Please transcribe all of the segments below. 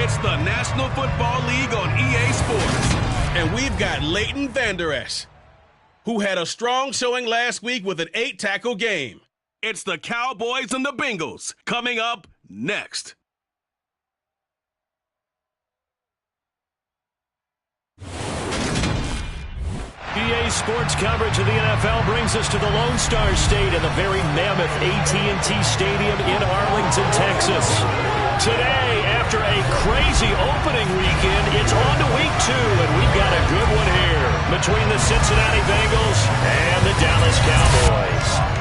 It's the National Football League on EA Sports. And we've got Leighton Vander Esch, who had a strong showing last week with an 8-tackle game. It's the Cowboys and the Bengals coming up next. EA Sports coverage of the NFL brings us to the Lone Star State in the very mammoth AT&T Stadium in Arlington, Texas. Today, after a crazy opening weekend, it's on to week 2, and we've got a good one here between the Cincinnati Bengals and the Dallas Cowboys.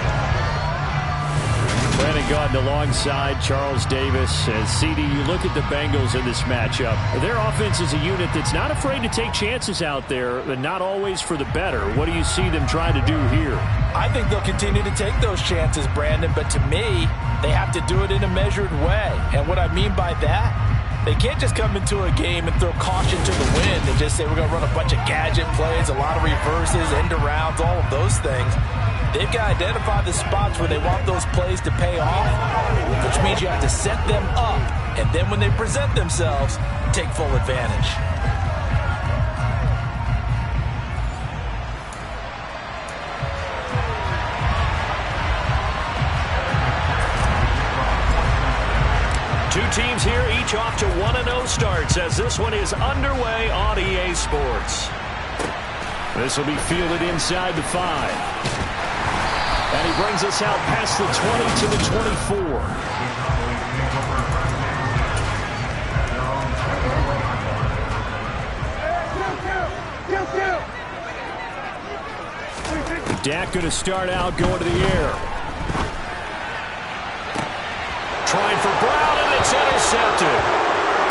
Brandon Gaudin alongside Charles Davis. And CD, you look at the Bengals in this matchup. Their offense is a unit that's not afraid to take chances out there, but not always for the better. What do you see them trying to do here? I think they'll continue to take those chances, Brandon, but to me, they have to do it in a measured way. And what I mean by that, they can't just come into a game and throw caution to the wind and just say we're going to run a bunch of gadget plays, a lot of reverses, end arounds, all of those things. They've got to identify the spots where they want those plays to pay off, which means you have to set them up, and then when they present themselves, take full advantage. Two teams here, each off to 1-0 starts as this one is underway on EA Sports. This will be fielded inside the 5. And he brings us out past the 20 to the 24. Dak going to start out going to the air. Trying for Brown, and it's intercepted.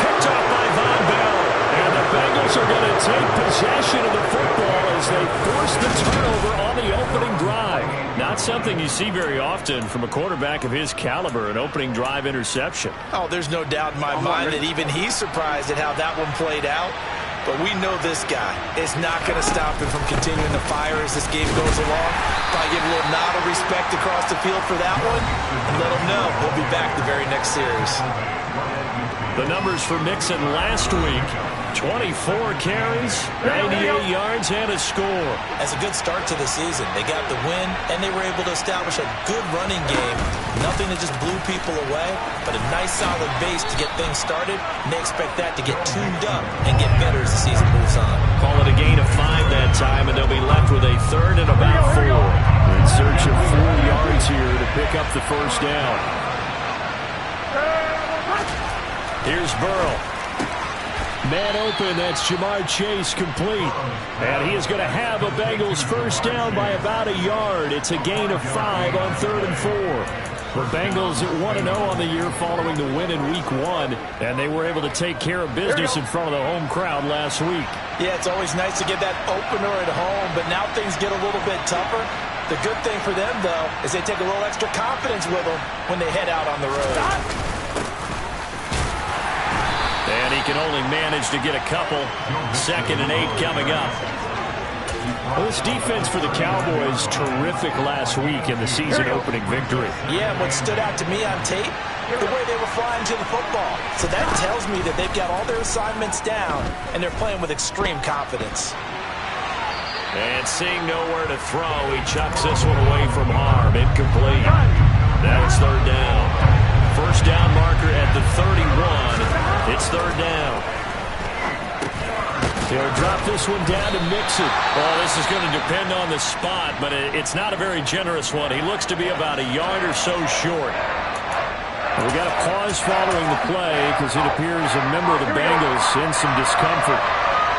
Picked off by Von Bell. And the Bengals are going to take possession of the football as they force the turnover on the opening drive. Not something you see very often from a quarterback of his caliber, an opening drive interception. Oh, there's no doubt in my mind that even he's surprised at how that one played out. But we know this guy is not going to stop him from continuing to fire as this game goes along. Probably give a little nod of respect across the field for that one and let him know he'll be back the very next series. The numbers for Mixon last week: 24 carries, 98 yards, and a score. As a good start to the season, they got the win, and they were able to establish a good running game. Nothing that just blew people away, but a nice solid base to get things started, and they expect that to get tuned up and get better as the season moves on. Call it a gain of 5 that time, and they'll be left with a third and about 4. In search of 4 yards here to pick up the first down. Here's Burrow. Man open, that's Jamar Chase complete. And he is going to have a Bengals first down by about a yard. It's a gain of 5 on 3rd and 4. The Bengals at 1-0 on the year following the win in Week 1. And they were able to take care of business in front of the home crowd last week. Yeah, it's always nice to get that opener at home, but now things get a little bit tougher. The good thing for them, though, is they take a little extra confidence with them when they head out on the road. And he can only manage to get a couple. 2nd and 8 coming up. Well, this defense for the Cowboys, terrific last week in the season-opening victory. Yeah, what stood out to me on tape, the way they were flying to the football. So that tells me that they've got all their assignments down, and they're playing with extreme confidence. And seeing nowhere to throw, he chucks this one away from harm. Incomplete. Now it's 3rd down. First down marker at the 31. It's 3rd down. He'll drop this one down to Mixon. Well, this is going to depend on the spot, but it's not a very generous one. He looks to be about a yard or so short. We got a pause following the play because it appears a member of the Bengals in some discomfort.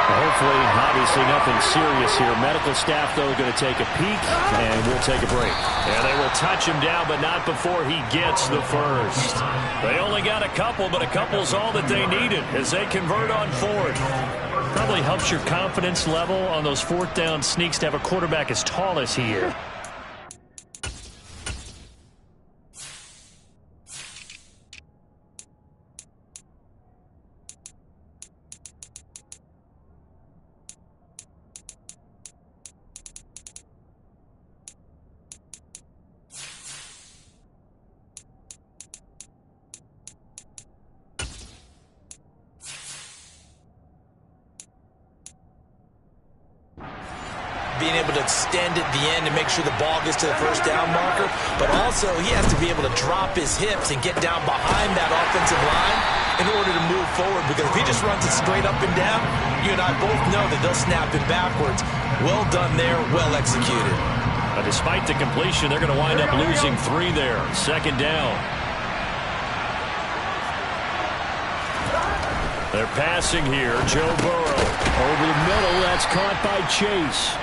Hopefully, obviously, nothing serious here. Medical staff, though, going to take a peek, and we'll take a break. And they will touch him down, but not before he gets the first. They only got a couple, but a couple's all that they needed as they convert on 4th. Probably helps your confidence level on those 4th down sneaks to have a quarterback as tall as he is. being able to extend at the end and make sure the ball gets to the first down marker, but also he has to be able to drop his hips and get down behind that offensive line in order to move forward, because if he just runs it straight up and down, you and I both know that they'll snap him backwards. Well done there, well executed. Despite the completion, they're going to wind up losing 3 there. Second down. They're passing here. Joe Burrow over the middle. That's caught by Chase.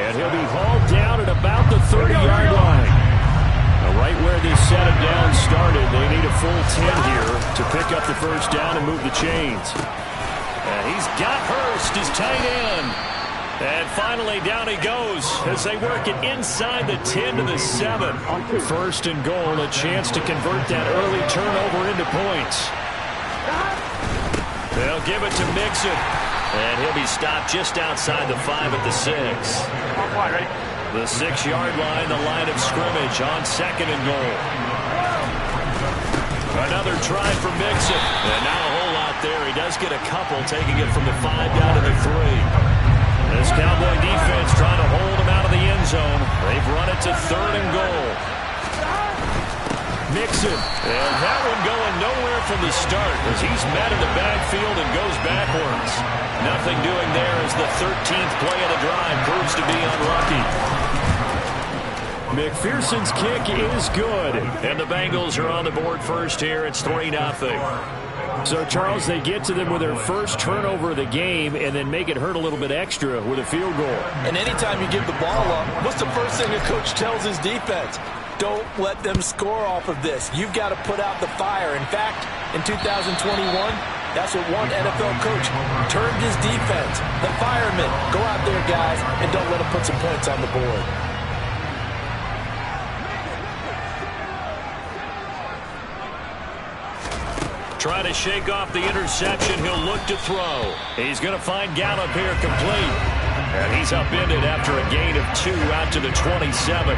And he'll be hauled down at about the 30-yard line. Now, right where this set him down started, they need a full 10 here to pick up the first down and move the chains. And he's got Hurst, his tight end. And finally, down he goes as they work it inside the 10 to the 7. First and goal, a chance to convert that early turnover into points. They'll give it to Mixon. And he'll be stopped just outside the 5 at the 6. The 6-yard line, the line of scrimmage on second and goal. Another try for Mixon. And not a whole lot there. He does get a couple, taking it from the 5 down to the 3. This Cowboy defense trying to hold him out of the end zone. They've run it to third and goal. Mixon, and that one going nowhere from the start as he's met in the backfield and goes backwards. Nothing doing there as the 13th play of the drive proves to be unlucky. McPherson's kick is good, and the Bengals are on the board first here. It's 3-0. So, Charles, they get to them with their first turnover of the game and then make it hurt a little bit extra with a field goal. And anytime you give the ball up, what's the first thing a coach tells his defense? Don't let them score off of this. You've got to put out the fire. In fact, in 2021, that's what one NFL coach termed his defense. The firemen. Go out there, guys, and don't let them put some points on the board. Trying to shake off the interception. He'll look to throw. He's going to find Gallup here complete. And he's upended after a gain of 2 out to the 27.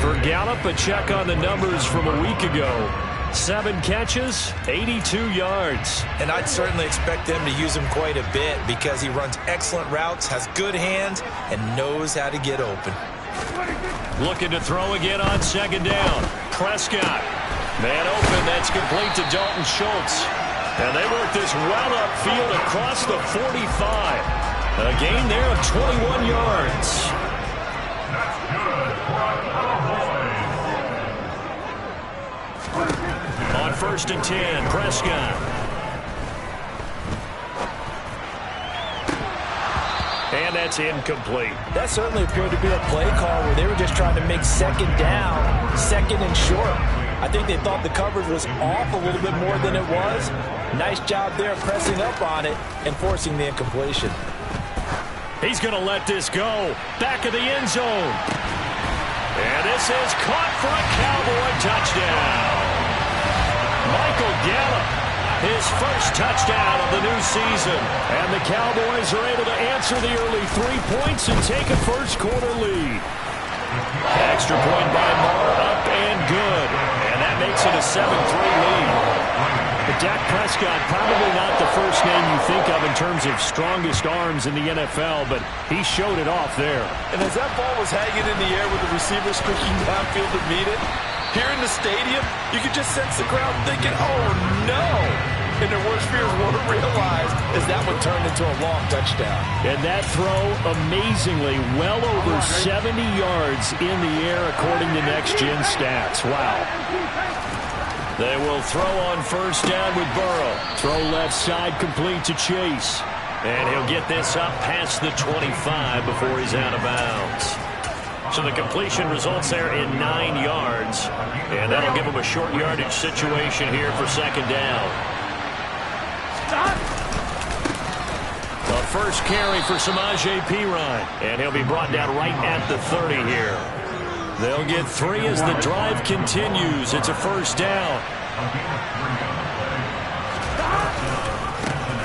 For Gallup, a check on the numbers from a week ago. 7 catches, 82 yards. And I'd certainly expect them to use him quite a bit because he runs excellent routes, has good hands, and knows how to get open. Looking to throw again on second down. Prescott. Man open, that's complete to Dalton Schultz. And they work this well upfield across the 45. A gain there of 21 yards. On first and 10, Prescott. And that's incomplete. That certainly appeared to be a play call where they were just trying to make second down, second and short. I think they thought the coverage was off a little bit more than it was. Nice job there pressing up on it and forcing the incompletion. He's going to let this go. Back of the end zone. And this is caught for a Cowboy touchdown. Michael Gallup, his first touchdown of the new season. And the Cowboys are able to answer the early 3 points and take a first quarter lead. Extra point by Moore, up and good. And that makes it a 7-3 lead. But Dak Prescott, probably not the first name you think of in terms of strongest arms in the NFL, but he showed it off there. And as that ball was hanging in the air with the receiver streaking downfield to meet it, here in the stadium, you could just sense the crowd thinking, oh no! And their worst fears won't realize as that one turned into a long touchdown. And that throw, amazingly, well over 70 yards in the air according to Next Gen Stats. Wow. They will throw on first down with Burrow. Throw left side complete to Chase. And he'll get this up past the 25 before he's out of bounds. So the completion results there in 9 yards. And that'll give him a short yardage situation here for second down. The first carry for Samaje Perine. And he'll be brought down right at the 30 here. They'll get 3 as the drive continues. It's a first down.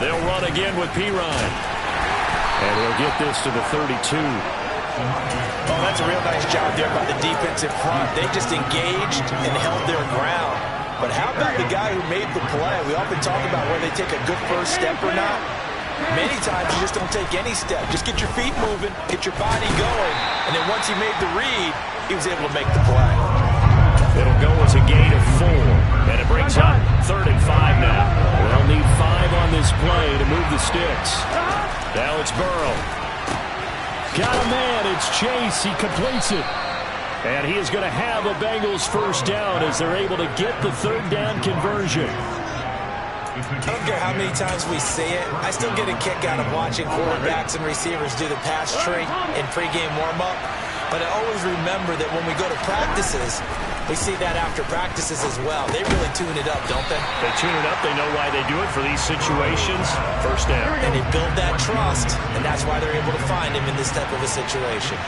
They'll run again with Perine. And he'll get this to the 32. Oh, that's a real nice job there by the defensive front. They just engaged and held their ground. But how about the guy who made the play? We often talk about whether they take a good first step or not. Many times you just don't take any step. Just get your feet moving, get your body going, and then once he made the read, he was able to make the play. It'll go as a gain of 4, and it brings up 3rd and 5 now. They'll need 5 on this play to move the sticks. Now it's Burrow. Got a man, it's Chase, he completes it. And he is going to have a Bengals first down as they're able to get the 3rd down conversion. I don't care how many times we see it. I still get a kick out of watching quarterbacks and receivers do the pass tree in pregame warm-up. But I always remember that when we go to practices, we see that after practices as well. They really tune it up, don't they? They tune it up. They know why they do it for these situations. First down. And they build that trust, and that's why they're able to find him in this type of a situation.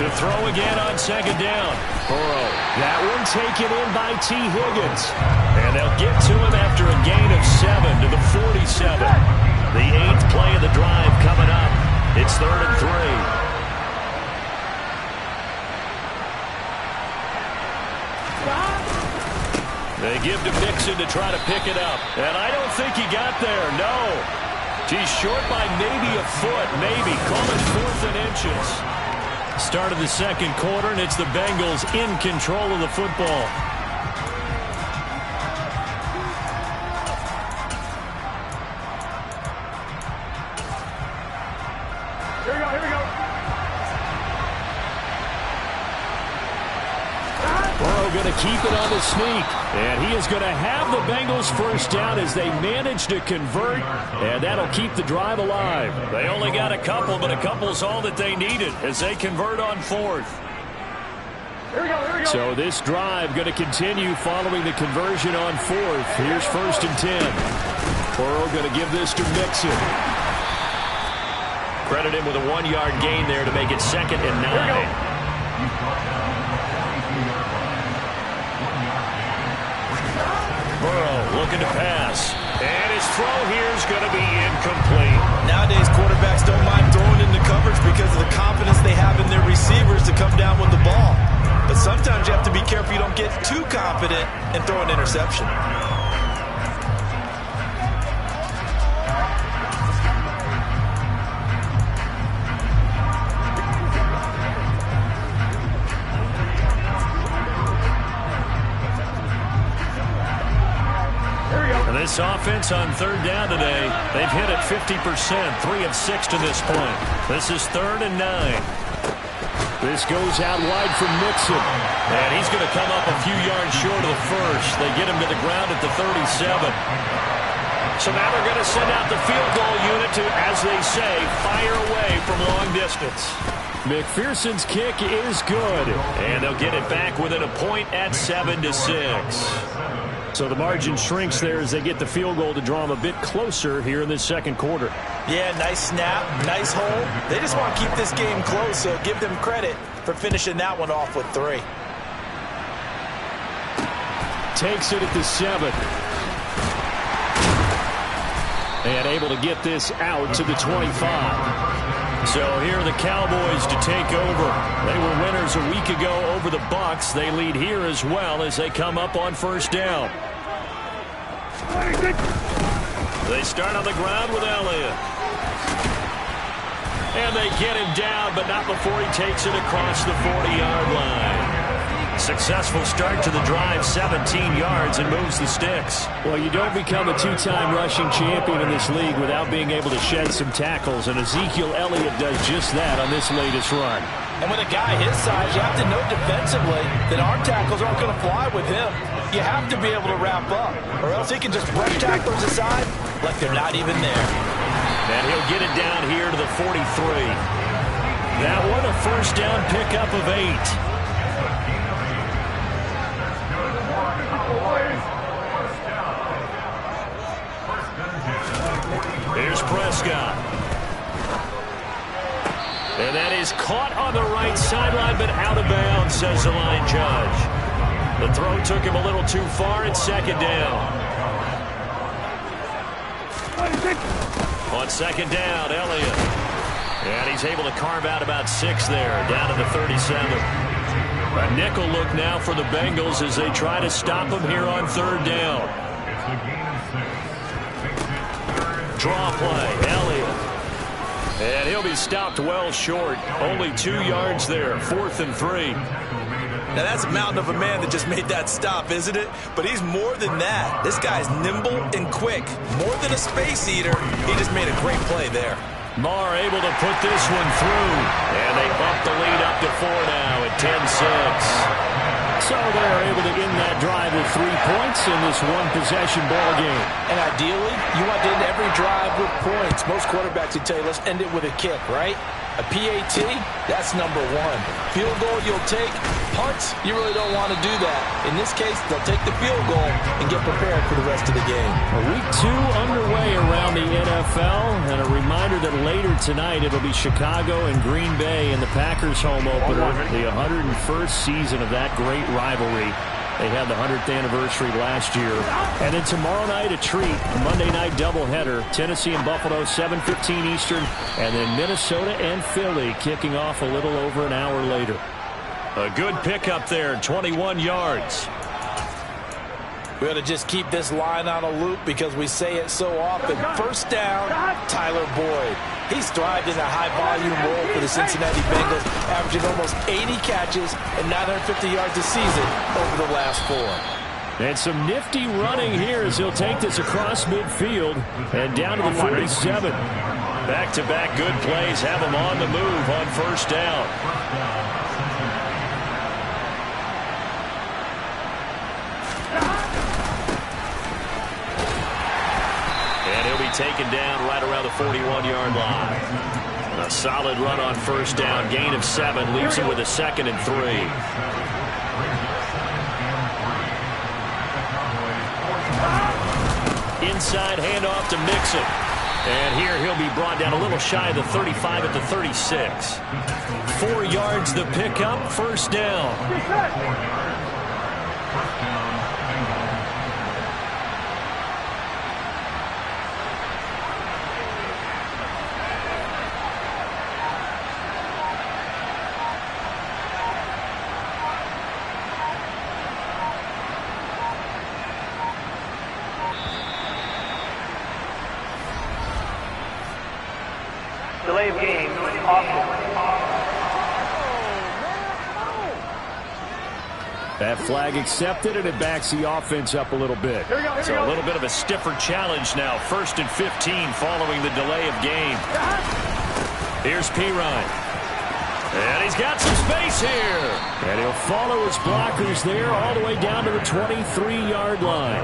To throw again on 2nd down. Burrow. That one taken in by T. Higgins. And they'll get to him after a gain of 7 to the 47. The 8th play of the drive coming up. It's 3rd and 3. They give to Mixon to try to pick it up. And I don't think he got there, no. He's short by maybe a foot, maybe. Call it 4th and inches. Start of the 2nd quarter, and it's the Bengals in control of the football. Here we go. Burrow going to keep it on the sneak. And he is going to have the Bengals first down as they manage to convert. And that'll keep the drive alive. They only got a couple, but a couple's all that they needed as they convert on 4th. Here we go. So this drive going to continue following the conversion on 4th. Here's 1st and 10. Burrow going to give this to Mixon. Credit him with a 1-yard gain there to make it 2nd and 9. Burrow looking to pass. And his throw here is going to be incomplete. Nowadays, quarterbacks don't mind throwing into coverage because of the confidence they have in their receivers to come down with the ball. But sometimes you have to be careful you don't get too confident and throw an interception. This offense on 3rd down today, they've hit it 50%, 3 of 6 to this point. This is 3rd and 9. This goes out wide from Mixon. And he's going to come up a few yards short of the first. They get him to the ground at the 37. So now they're going to send out the field goal unit to, as they say, fire away from long distance. McPherson's kick is good. And they'll get it back within a point at 7-6. So the margin shrinks there as they get the field goal to draw them a bit closer here in this 2nd quarter. Yeah, nice snap, nice hold. They just want to keep this game close, so give them credit for finishing that one off with 3. Takes it at the 7. And able to get this out to the 25. So here are the Cowboys to take over. They were winners a week ago over the Bucs. They lead here as well as they come up on 1st down. They start on the ground with Elliott. And they get him down, but not before he takes it across the 40-yard line. Successful start to the drive, 17 yards, and moves the sticks. Well, you don't become a 2-time rushing champion in this league without being able to shed some tackles, and Ezekiel Elliott does just that on this latest run. And with a guy his size, you have to know defensively that arm tackles aren't going to fly with him. You have to be able to wrap up, or else he can just brush tacklers aside like they're not even there. And he'll get it down here to the 43. That one a first down pickup of 8. Here's Prescott. And that is caught on the right sideline, but out of bounds, says the line judge. The throw took him a little too far. It's 2nd down. On 2nd down, Elliott. And he's able to carve out about 6 there, down to the 37. A nickel look now for the Bengals as they try to stop him here on 3rd down. Draw play. And he'll be stopped well short. Only 2 yards there. 4th and 3. Now, that's a mountain of a man that just made that stop, isn't it? But he's more than that. This guy's nimble and quick. More than a space eater. He just made a great play there. Marr able to put this one through. And they bump the lead up to 4 now at 10-6. So they're able to end that drive with 3 points in this one-possession ball game. And ideally, you want to end every drive with points. Most quarterbacks would tell you, let's end it with a kick, right? A PAT, that's number 1. Field goal you'll take. Punts, you really don't want to do that. In this case, they'll take the field goal and get prepared for the rest of the game. Week 2 underway around the NFL. And a reminder that later tonight it'll be Chicago and Green Bay in the Packers home opener. The 101st season of that great rivalry. They had the 100th anniversary last year. And then tomorrow night, a treat. A Monday night doubleheader. Tennessee and Buffalo, 7:15 Eastern. And then Minnesota and Philly kicking off a little over an hour later. A good pickup there, 21 yards. We ought to just keep this line on a loop because we say it so often. First down, Tyler Boyd. He's thrived in a high-volume role for the Cincinnati Bengals, averaging almost 80 catches and 950 yards a season over the last 4. And some nifty running here as he'll take this across midfield and down to the 47. Back-to-back good plays have him on the move on first down. Taken down right around the 41-yard line. A solid run on first down. Gain of 7 leaves him with a 2nd and 3. Inside handoff to Mixon. And here he'll be brought down a little shy of the 35 at the 36. 4 yards the pickup. First down. Delay of game, offense. That flag accepted, and it backs the offense up a little bit. So a little bit of a stiffer challenge now. 1st and 15 following the delay of game. Here's Pirine. And he's got some space here. And he'll follow his blockers there all the way down to the 23-yard line.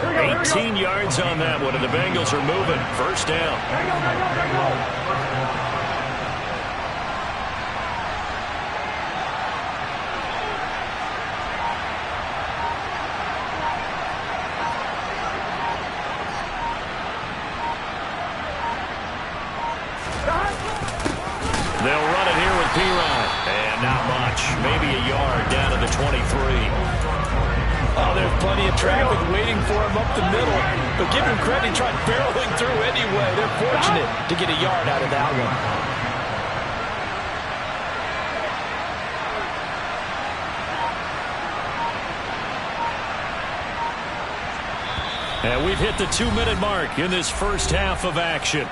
18 yards on that one, and the Bengals are moving. First down. They'll run it here with Pirine. And not much. Maybe a yard down to the 23. Oh, there's plenty of traffic waiting for him up the middle. But give him credit, he tried barreling through anyway. They're fortunate to get a yard out of that one. And we've hit the 2-minute mark in this first half of action.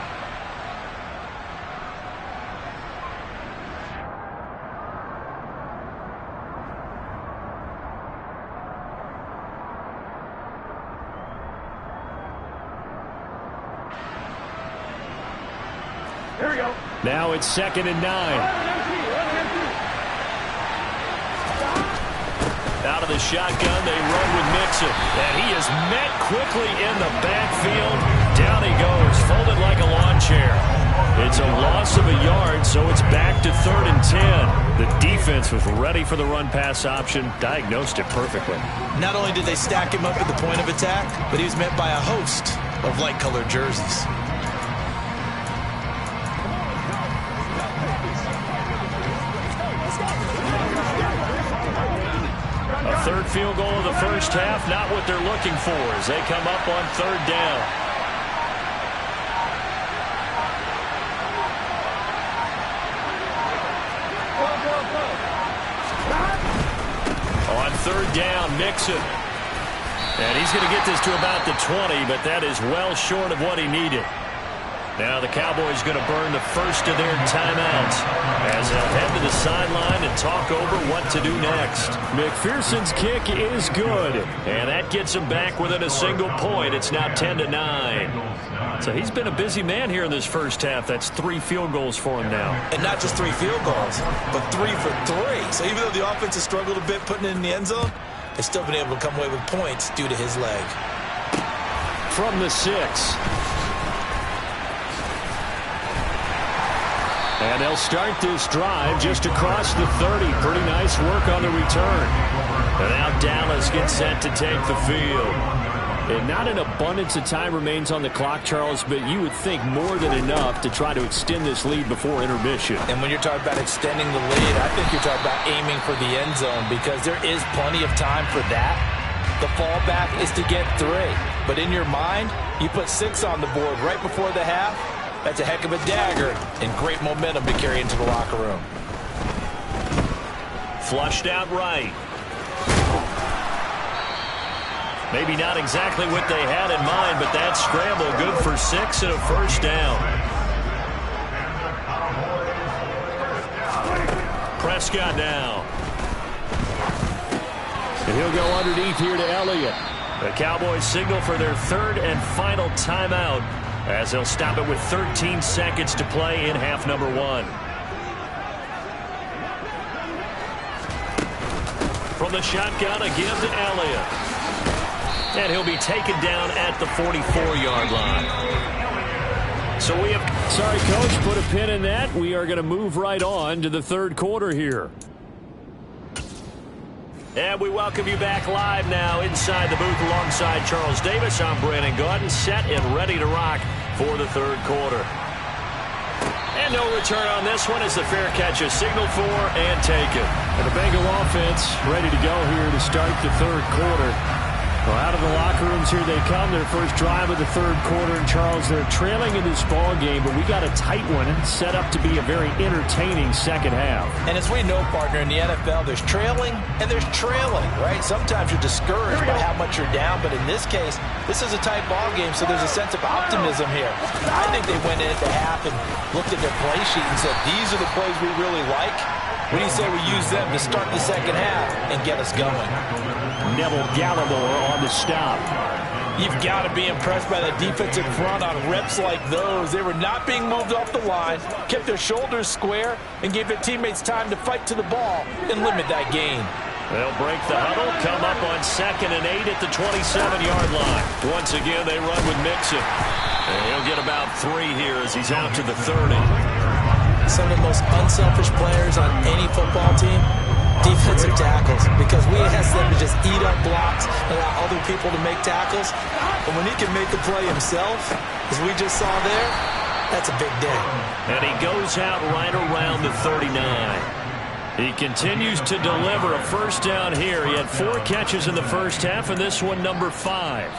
Here we go. Now it's 2nd and 9. Out of the shotgun, they run with Mixon. And he is met quickly in the backfield. Down he goes, folded like a lawn chair. It's a loss of a yard, so it's back to 3rd and 10. The defense was ready for the run-pass option, diagnosed it perfectly. Not only did they stack him up at the point of attack, but he was met by a host of light-colored jerseys. A 3rd field goal of the first half, not what they're looking for as they come up on 3rd down. On 3rd down, Mixon. And he's going to get this to about the 20, but that is well short of what he needed. Now the Cowboys going to burn the first of their timeouts as they'll head to the sideline and talk over what to do next. McPherson's kick is good, and that gets him back within a single point. It's now 10-9. So he's been a busy man here in this first half. That's 3 field goals for him now. And not just 3 field goals, but 3 for 3. So even though the offense has struggled a bit putting it in the end zone, they've still been able to come away with points due to his leg. From the 6. And they'll start this drive just across the 30. Pretty nice work on the return. And now Dallas gets set to take the field. And not an abundance of time remains on the clock, Charles, but you would think more than enough to try to extend this lead before intermission. And when you're talking about extending the lead, I think you're talking about aiming for the end zone because there is plenty of time for that. The fallback is to get 3. But in your mind, you put 6 on the board right before the half. That's a heck of a dagger and great momentum to carry into the locker room. Flushed out right. Maybe not exactly what they had in mind, but that scramble good for 6 and a first down. Prescott now. And he'll go underneath here to Elliott. The Cowboys signal for their 3rd and final timeout as they'll stop it with 13 seconds to play in half number 1. From the shotgun, a give to Elliott. And he'll be taken down at the 44-yard line. So we have... Sorry, Coach, put a pin in that. We are going to move right on to the 3rd quarter here. And we welcome you back live now inside the booth alongside Charles Davis. I'm Brandon Gaudin, set and ready to rock for the 3rd quarter. And no return on this one as the fair catch is signaled for and taken. And the Bengal offense ready to go here to start the 3rd quarter. Well, out of the locker rooms here they come. Their first drive of the 3rd quarter. And Charles, they're trailing in this ball game, but we got a tight one set up to be a very entertaining second half. And as we know, partner, in the NFL, there's trailing and there's trailing, right? Sometimes you're discouraged by how much you're down, but in this case, this is a tight ball game, so there's a sense of optimism here. I think they went in at the half and looked at their play sheet and said, these are the plays we really like. What do you say we use them to start the second half and get us going? Neville Gallimore on the stop. You've got to be impressed by the defensive front on reps like those. They were not being moved off the line, kept their shoulders square, and gave their teammates time to fight to the ball and limit that gain. They'll break the huddle, come up on 2nd and 8 at the 27-yard line. Once again, they run with Mixon. And he'll get about 3 here as he's out to the 30. Some of the most unselfish players on any football team, defensive tackles, because we ask them to just eat up blocks and allow other people to make tackles. But when he can make a play himself, as we just saw there, that's a big day. And he goes out right around the 39. He continues to deliver a first down here. He had 4 catches in the first half, and this one number 5.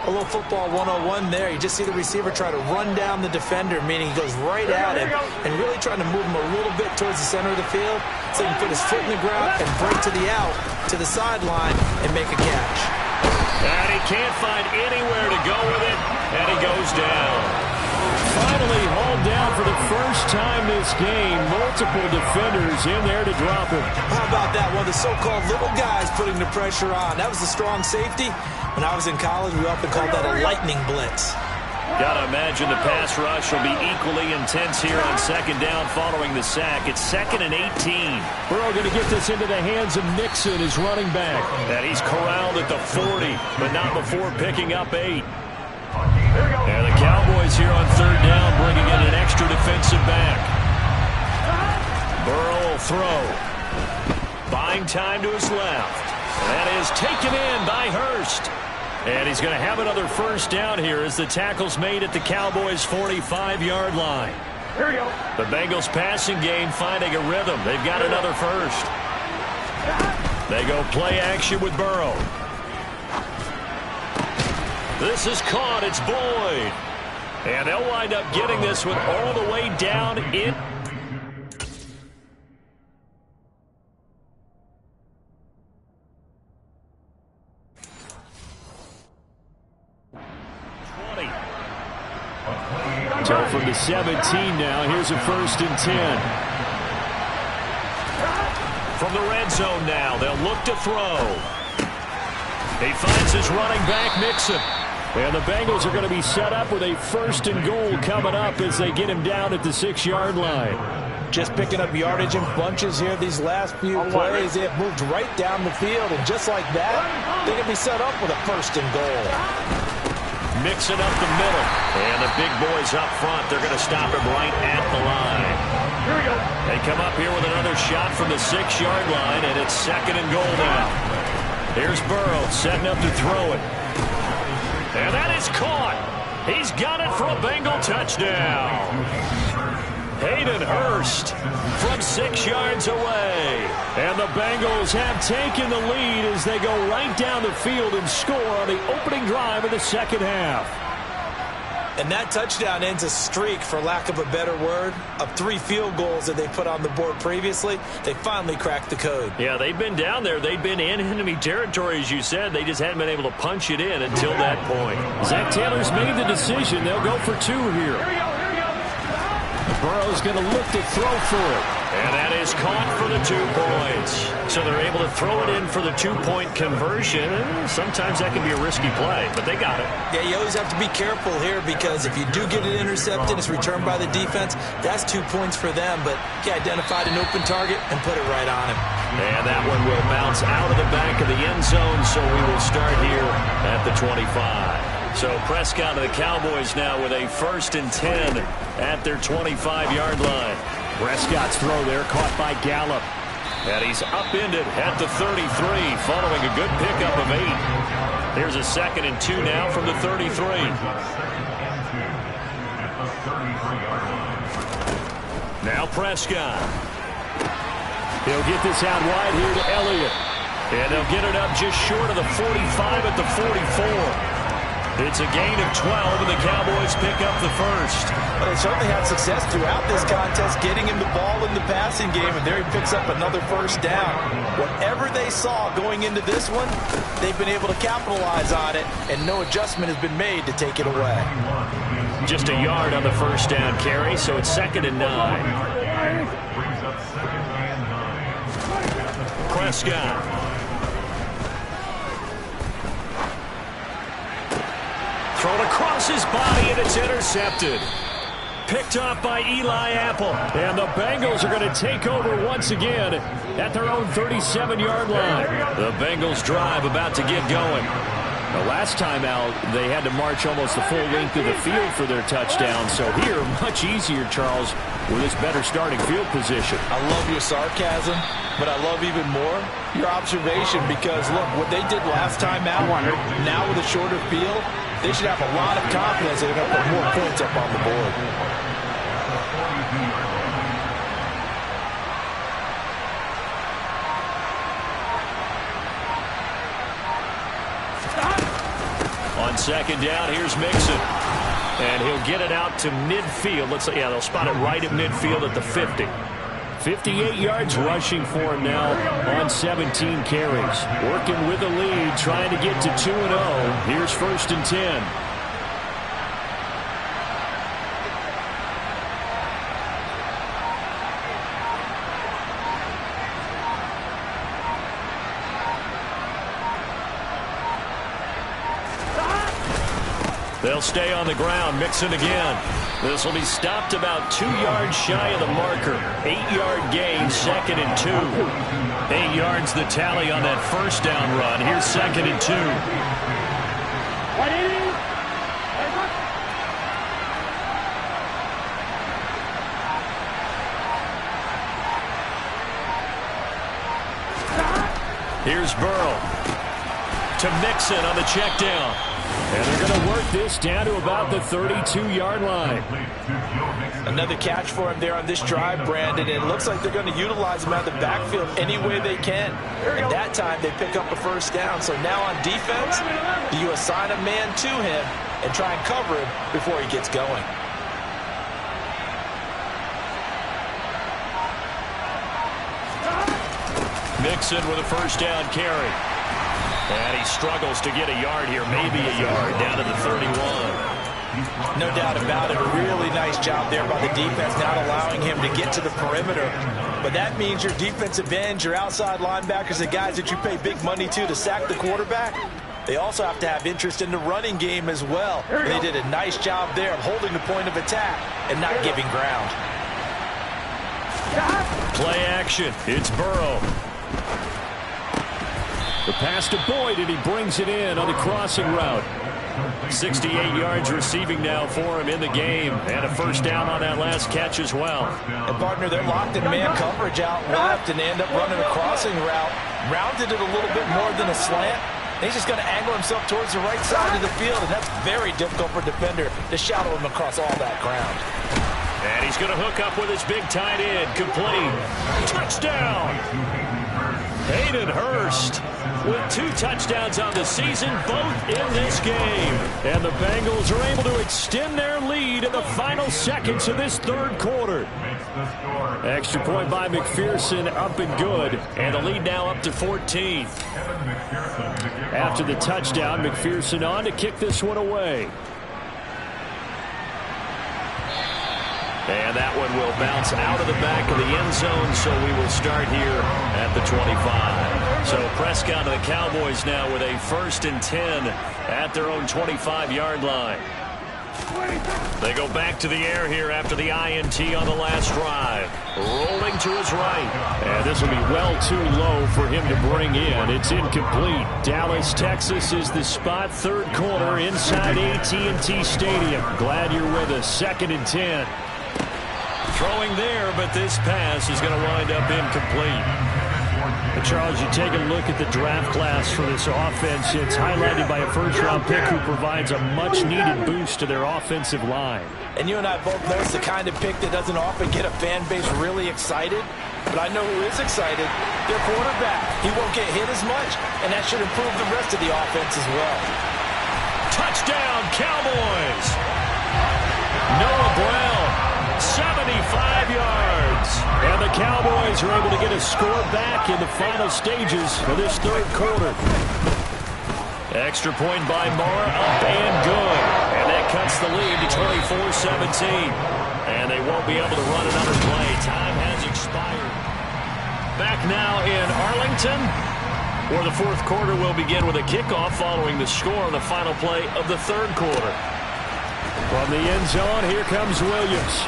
A little football 101 there. You just see the receiver try to run down the defender, meaning he goes right at him and really trying to move him a little bit towards the center of the field so he can put his foot in the ground and break to the out, to the sideline, and make a catch. And he can't find anywhere to go with it, and he goes down. Finally hauled down for the first time this game. Multiple defenders in there to drop him. How about that? One of the so-called little guys putting the pressure on. That was a strong safety. When I was in college, we often called that a lightning blitz. Gotta imagine the pass rush will be equally intense here on 2nd down following the sack. It's 2nd and 18. Burrow gonna get this into the hands of Mixon, his running back. And he's corralled at the 40, but not before picking up 8. And the Cowboys here on 3rd down bringing in an extra defensive back. Burrow will throw. Buying time to his left. And that is taken in by Hurst. And he's going to have another first down here as the tackle's made at the Cowboys' 45-yard line. Here we go. The Bengals passing game finding a rhythm. They've got another first. They go play action with Burrow. This is caught. It's Boyd. And they'll wind up getting this one all the way down in. So from the 17 now, here's a 1st and 10. From the red zone now, they'll look to throw. He finds his running back, Mixon. And the Bengals are going to be set up with a 1st and goal coming up as they get him down at the 6-yard line. Just picking up yardage in bunches here these last few plays. They have moved right down the field, and just like that, they can be set up with a 1st and goal. Mixing up the middle. And the big boys up front, they're going to stop him right at the line. Here we go. They come up here with another shot from the 6-yard line, and it's 2nd and goal now. Here's Burrow setting up to throw it. And that is caught. He's got it for a Bengal touchdown. Hayden Hurst from 6 yards away. And the Bengals have taken the lead as they go right down the field and score on the opening drive of the 2nd half. And that touchdown ends a streak, for lack of a better word, of 3 field goals that they put on the board previously. They finally cracked the code. Yeah, they've been down there. They've been in enemy territory, as you said. They just hadn't been able to punch it in until that point. Zach Taylor's made the decision. They'll go for 2 here. Burrow's going to look to throw for it. And that is caught for the 2 points. So they're able to throw it in for the 2-point conversion. Sometimes that can be a risky play, but they got it. Yeah, you always have to be careful here, because if you do get it intercepted, it's returned by the defense. That's 2 points for them, but he identified an open target and put it right on him. And that one will bounce out of the back of the end zone, so we will start here at the 25. So Prescott of the Cowboys now with a 1st and 10 at their 25-yard line. Prescott's throw there caught by Gallup. And he's upended at the 33 following a good pickup of 8. Here's a 2nd and 2 now from the 33. Now Prescott. He'll get this out wide here to Elliott. And they'll get it up just short of the 45 at the 44. It's a gain of 12, and the Cowboys pick up the 1st. Well, they certainly had success throughout this contest, getting him the ball in the passing game, and there he picks up another 1st down. Whatever they saw going into this one, they've been able to capitalize on it, and no adjustment has been made to take it away. Just a yard on the 1st down carry, so it's 2nd and 9. Prescott. Thrown across his body, and it's intercepted. Picked off by Eli Apple. And the Bengals are going to take over once again at their own 37-yard line. The Bengals drive about to get going. The last time out, they had to march almost the full length of the field for their touchdown. So here, much easier, Charles, with this better starting field position. I love your sarcasm, but I love even more your observation, because, look, what they did last time out, now with a shorter field, they should have a lot of confidence that they're going to put more points up on the board. On 2nd down, here's Mixon. And he'll get it out to midfield. They'll spot it right at midfield at the 50. 58 yards rushing for him now on 17 carries. Working with a lead, trying to get to 2-0. Here's 1st and 10. They'll stay on the ground. Mixon again. This will be stopped about 2 yards shy of the marker. 8-yard gain, 2nd and 2. 8 yards the tally on that 1st down run. Here's 2nd and 2. Here's Burrow to Mixon on the check down. And they're going to work this down to about the 32-yard line. Another catch for him there on this drive, Brandon. It looks like they're going to utilize him out of the backfield any way they can. And that time, they pick up a 1st down. So now on defense, do you assign a man to him and try and cover him before he gets going? Mixon with a 1st down carry. And he struggles to get a yard here, maybe a yard, down to the 31. No doubt about it. A really nice job there by the defense, not allowing him to get to the perimeter. But that means your defensive ends, your outside linebackers, the guys that you pay big money to sack the quarterback, they also have to have interest in the running game as well. And they did a nice job there of holding the point of attack and not giving ground. Play action. It's Burrow. The pass to Boyd, and he brings it in on the crossing route. 68 yards receiving now for him in the game, and a first down on that last catch as well. And partner, they're locked in man coverage out left, and they end up running a crossing route. Rounded it a little bit more than a slant. He's just going to angle himself towards the right side of the field, and that's very difficult for a defender to shadow him across all that ground. And he's going to hook up with his big tight end. Complete. Touchdown! Hayden Hurst with 2 touchdowns on the season, both in this game. And the Bengals are able to extend their lead in the final seconds of this third quarter. Extra point by McPherson, up and good. And the lead now up to 14. After the touchdown, McPherson on to kick this one away. And that one will bounce out of the back of the end zone, so we will start here at the 25. So Prescott and the Cowboys now with a 1st and 10 at their own 25-yard line. They go back to the air here after the INT on the last drive. Rolling to his right. And this will be well too low for him to bring in. It's incomplete. Dallas, Texas is the spot. Third quarter inside AT&T Stadium. Glad you're with us. 2nd and 10. Throwing there, but this pass is going to wind up incomplete. And Charles, you take a look at the draft class for this offense. It's highlighted by a first-round pick who provides a much-needed boost to their offensive line. And you and I both know it's the kind of pick that doesn't often get a fan base really excited. But I know who is excited. Their quarterback. He won't get hit as much, and that should improve the rest of the offense as well. Touchdown, Cowboys! Noah Brown. 75 yards. And the Cowboys are able to get a score back in the final stages of this third quarter. Extra point by Mara, up and good. And that cuts the lead to 24-17. And they won't be able to run another play. Time has expired. Back now in Arlington, where the fourth quarter will begin with a kickoff following the score on the final play of the third quarter. From the end zone, here comes Williams.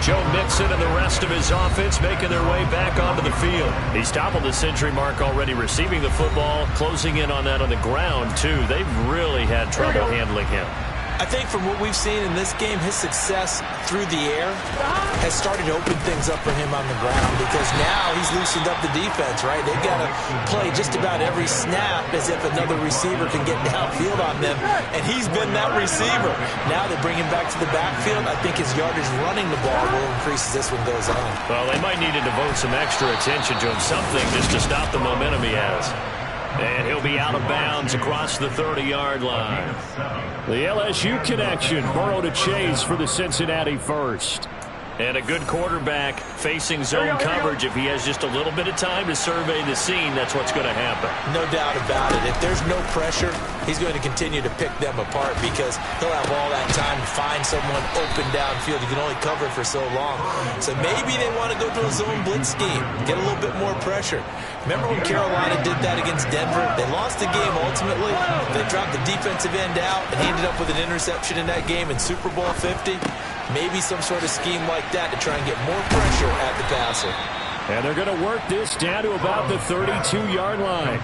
Joe Mixon and the rest of his offense making their way back onto the field. He's toppled the century mark already receiving the football, closing in on that on the ground, too. They've really had trouble handling him. I think from what we've seen in this game, his success through the air has started to open things up for him on the ground because now he's loosened up the defense, right? They've got to play just about every snap as if another receiver can get downfield on them, and he's been that receiver. Now they bring him back to the backfield. I think his yardage running the ball will increase as this one goes on. Well, they might need to devote some extra attention to him, something just to stop the momentum he has. And he'll be out of bounds across the 30-yard line. The LSU connection. Burrow to Chase for the Cincinnati first. And a good quarterback facing zone coverage. If he has just a little bit of time to survey the scene, that's what's going to happen. No doubt about it. If there's no pressure, he's going to continue to pick them apart because he'll have all that time to find someone open downfield. You can only cover for so long. So maybe they want to go to a zone blitz scheme, get a little bit more pressure. Remember when Carolina did that against Denver? They lost the game ultimately. They dropped the defensive end out, and he ended up with an interception in that game in Super Bowl 50. Maybe some sort of scheme like that to try and get more pressure at the passer. And they're going to work this down to about the 32-yard line.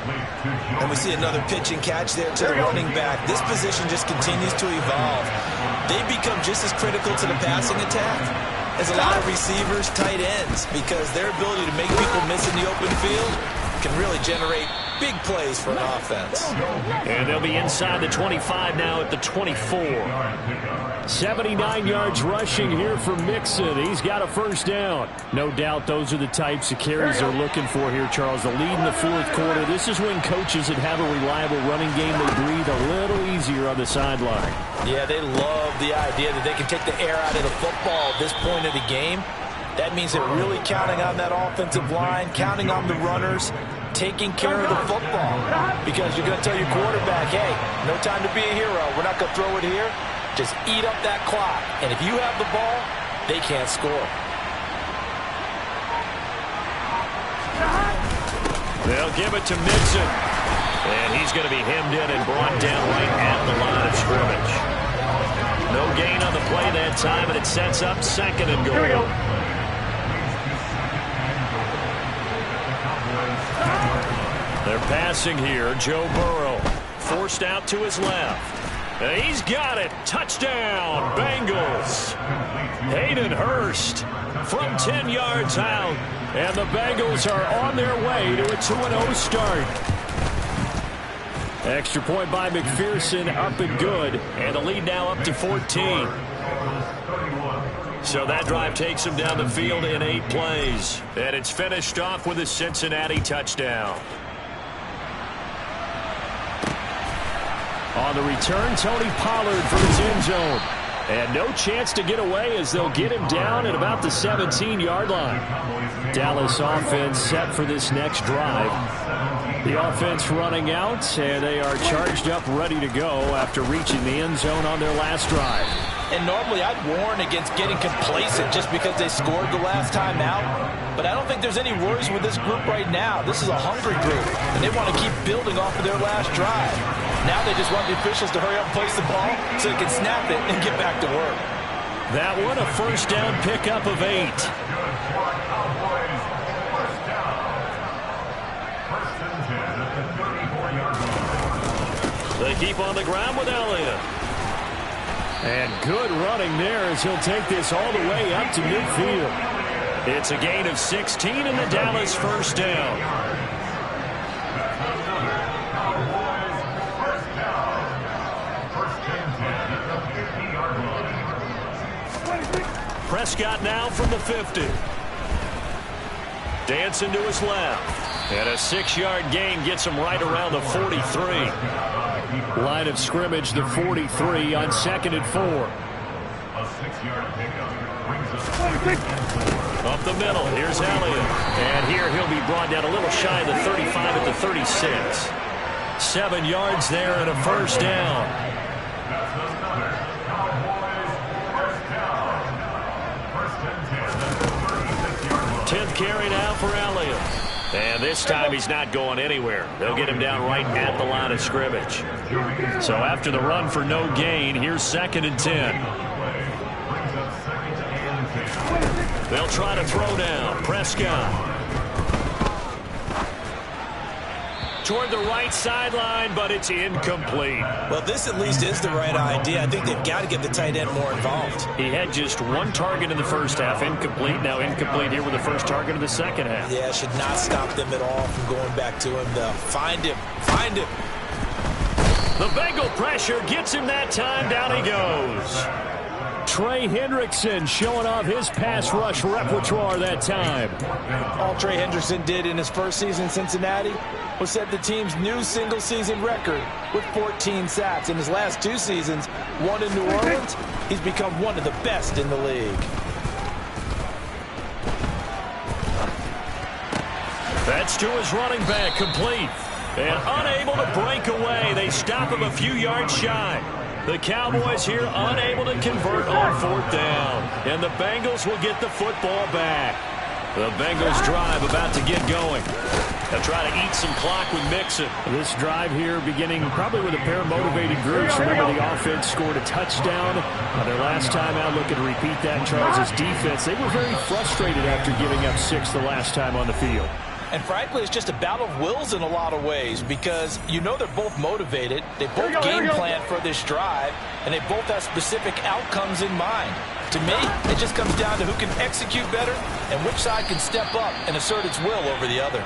And we see another pitch and catch there to the running back. This position just continues to evolve. They become just as critical to the passing attack as a lot of receivers, tight ends, because their ability to make people miss in the open field can really generate big plays for an offense. And they'll be inside the 25 now at the 24. 79 yards rushing here for Mixon. He's got a first down. No doubt those are the types of carries they're looking for here, Charles. The lead in the fourth quarter. This is when coaches that have a reliable running game, they breathe a little easier on the sideline. Yeah, they love the idea that they can take the air out of the football at this point of the game. That means they're really counting on that offensive line, counting on the runners taking care of the football. Because you're going to tell your quarterback, hey, no time to be a hero. We're not going to throw it here. Just eat up that clock. And if you have the ball, they can't score. They'll give it to Mixon. And he's going to be hemmed in and brought down right at the line of scrimmage. No gain on the play that time, and it sets up 2nd and goal. Here we go. They're passing here. Joe Burrow forced out to his left. He's got it. Touchdown, Bengals. Hayden Hurst from 10 yards out. And the Bengals are on their way to a 2-0 start. Extra point by McPherson, up and good. And the lead now up to 14. So that drive takes him down the field in 8 plays. And it's finished off with a Cincinnati touchdown. On the return, Tony Pollard for his end zone. And no chance to get away as they'll get him down at about the 17-yard line. Dallas offense set for this next drive. The offense running out, and they are charged up, ready to go after reaching the end zone on their last drive. And normally I'd warn against getting complacent just because they scored the last time out. But I don't think there's any worries with this group right now. This is a hungry group, and they want to keep building off of their last drive. Now they just want the officials to hurry up and place the ball so they can snap it and get back to work. That one a first down pickup of 8. They keep on the ground with Elliott. And good running there as he'll take this all the way up to midfield. It's a gain of 16 and the Dallas first down. Prescott now from the 50. Dancing to his left. And a 6-yard gain gets him right around the 43. Line of scrimmage, the 43 on 2nd and 4. A 6-yard pickup brings us Up the middle, here's Elliott. And here he'll be brought down a little shy of the 35 at the 36. 7 yards there and a first down. That's another Cowboys first down. First and 10 at the 36-yard line. 10th carry now for Elliott. And this time he's not going anywhere. They'll get him down right at the line of scrimmage. So after the run for no gain, here's 2nd and 10. They'll try to throw down. Prescott. Toward the right sideline, but it's incomplete. Well, this at least is the right idea. I think they've got to get the tight end more involved. He had just 1 target in the first half. Incomplete. Now incomplete here with the first target of the second half. Yeah, should not stop them at all from going back to him, though. Find him. Find him. The Bengal pressure gets him that time. Down he goes. Trey Hendrickson showing off his pass rush repertoire that time. All Trey Hendrickson did in his first season in Cincinnati was set the team's new single-season record with 14 sacks. In his last 2 seasons, 1 in New Orleans, he's become one of the best in the league. That's to his running back, complete. And unable to break away. They stop him a few yards shy. The Cowboys here unable to convert on 4th down. And the Bengals will get the football back. The Bengals drive about to get going. They'll try to eat some clock with Mixon. This drive here beginning probably with a pair of motivated groups. Remember, the offense scored a touchdown on their last time out. Looking to repeat that in Charles' defense. They were very frustrated after giving up 6 the last time on the field. And frankly, it's just a battle of wills in a lot of ways because you know they're both motivated. They both game plan for this drive, and they both have specific outcomes in mind. To me, it just comes down to who can execute better and which side can step up and assert its will over the other.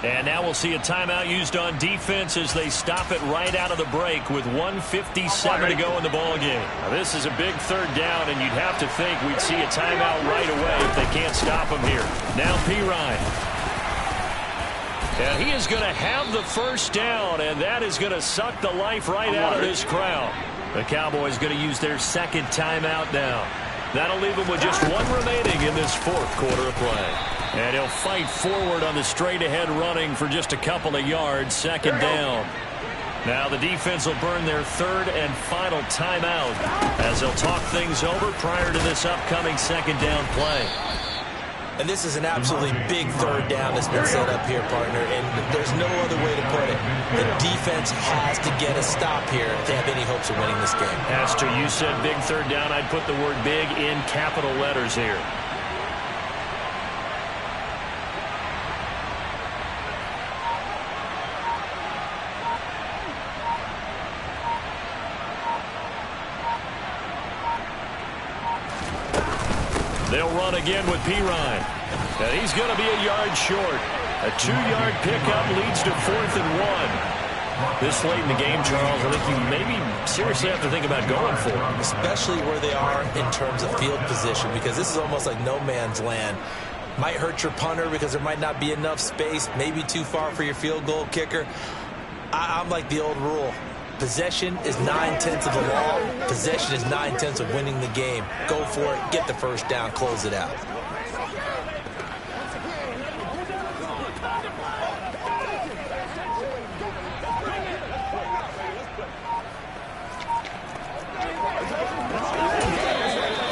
And now we'll see a timeout used on defense as they stop it right out of the break with 1:57 to go in the ballgame. Now, this is a big 3rd down, and you'd have to think we'd see a timeout right away if they can't stop him here. Now Pirine. And he is going to have the first down, and that is going to suck the life right out of this crowd. The Cowboys going to use their 2nd timeout now. That'll leave them with just 1 remaining in this 4th quarter of play. And he'll fight forward on the straight-ahead running for just a couple of yards. Second down. Now the defense will burn their third and final timeout as they'll talk things over prior to this upcoming second down play. And this is an absolutely big third down that's been set up here, partner, and there's no other way to put it. The defense has to get a stop here if they have any hopes of winning this game. Pastor, you said big third down. I'd put the word big in capital letters here. They'll run again with Pirine. And he's going to be a yard short. A 2-yard pickup leads to 4th and 1. This late in the game, Charles, I think you maybe seriously have to think about going for it. Especially where they are in terms of field position, because this is almost like no man's land. Might hurt your punter because there might not be enough space, maybe too far for your field goal kicker. I'm like the old rule. Possession is 9/10 of the law. Possession is 9/10 of winning the game. Go for it. Get the first down. Close it out.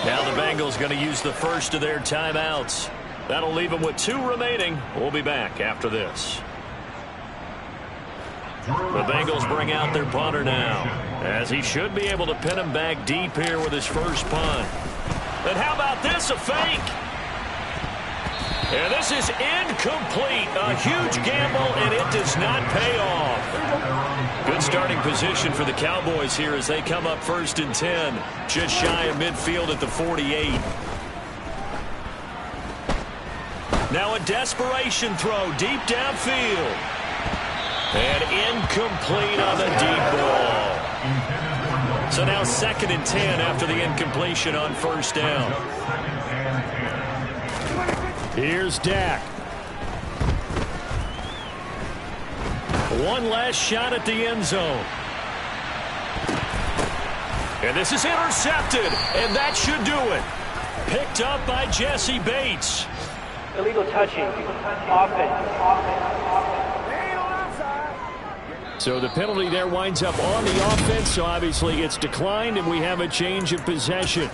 Now the Bengals going to use the first of their timeouts. That'll leave them with 2 remaining. We'll be back after this. The Bengals bring out their punter now, as he should be able to pin him back deep here with his first punt. And how about this, a fake? And this is incomplete. A huge gamble, and it does not pay off. Good starting position for the Cowboys here as they come up 1st and 10, just shy of midfield at the 48. Now a desperation throw deep downfield. And incomplete on the deep ball. So now 2nd and 10 after the incompletion on 1st down. Here's Dak. One last shot at the end zone. And this is intercepted, and that should do it. Picked up by Jesse Bates. Illegal touching. Offense. So the penalty there winds up on the offense, so obviously it's declined, and we have a change of possession.